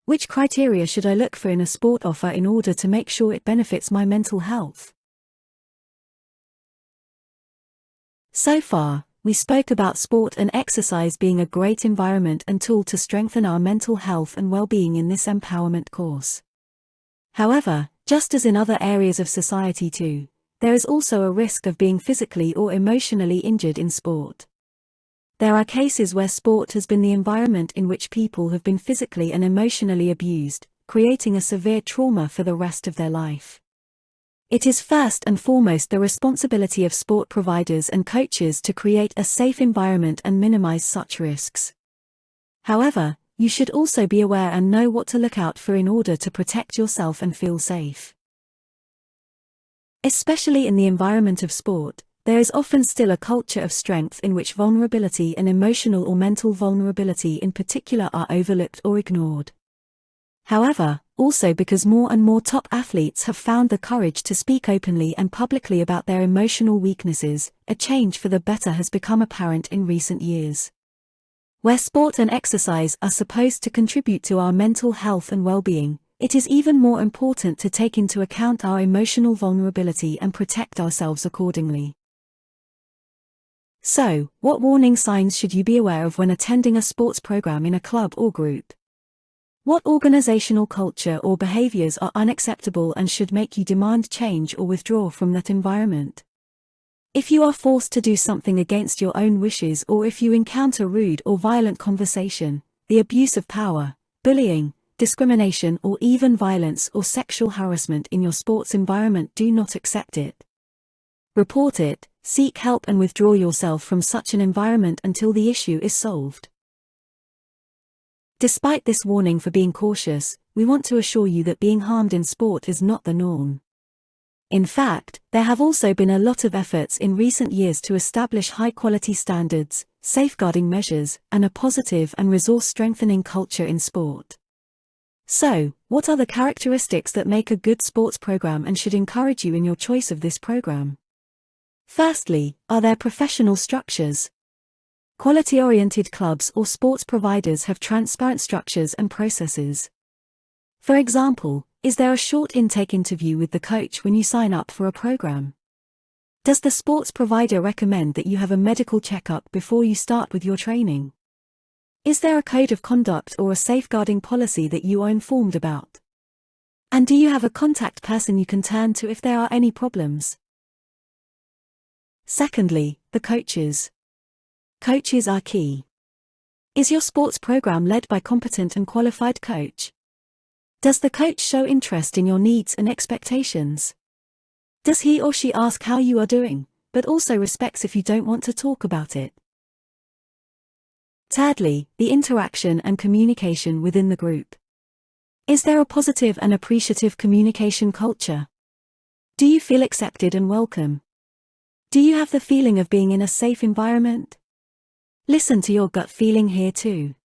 Which criteria should I look for in a sport offer in order to make sure it benefits my mental health? So far, we spoke about sport and exercise being a great environment and tool to strengthen our mental health and well-being in this empowerment course. However, just as in other areas of society too, there is also a risk of being physically or emotionally injured in sport. There are cases where sport has been the environment in which people have been physically and emotionally abused, creating a severe trauma for the rest of their life. It is first and foremost the responsibility of sport providers and coaches to create a safe environment and minimize such risks. However, you should also be aware and know what to look out for in order to protect yourself and feel safe. Especially in the environment of sport, there is often still a culture of strength in which vulnerability and emotional or mental vulnerability in particular are overlooked or ignored. However, also because more and more top athletes have found the courage to speak openly and publicly about their emotional weaknesses, a change for the better has become apparent in recent years. Where sport and exercise are supposed to contribute to our mental health and well-being, it is even more important to take into account our emotional vulnerability and protect ourselves accordingly. So, what warning signs should you be aware of when attending a sports program in a club or group? What organizational culture or behaviors are unacceptable and should make you demand change or withdraw from that environment? If you are forced to do something against your own wishes, or if you encounter rude or violent conversation, the abuse of power, bullying, discrimination, or even violence or sexual harassment in your sports environment, do not accept it. Report it, seek help and withdraw yourself from such an environment until the issue is solved. Despite this warning for being cautious, we want to assure you that being harmed in sport is not the norm. In fact, there have also been a lot of efforts in recent years to establish high-quality standards, safeguarding measures, and a positive and resource-strengthening culture in sport. So, what are the characteristics that make a good sports program and should encourage you in your choice of this program? Firstly, are there professional structures? Quality-oriented clubs or sports providers have transparent structures and processes. For example, is there a short intake interview with the coach when you sign up for a program? Does the sports provider recommend that you have a medical checkup before you start with your training? Is there a code of conduct or a safeguarding policy that you are informed about? And do you have a contact person you can turn to if there are any problems? Secondly, the coaches. Coaches are key. Is your sports program led by competent and qualified coach? Does the coach show interest in your needs and expectations? Does he or she ask how you are doing, but also respects if you don't want to talk about it? Thirdly, the interaction and communication within the group. Is there a positive and appreciative communication culture? Do you feel accepted and welcome? Do you have the feeling of being in a safe environment? Listen to your gut feeling here too.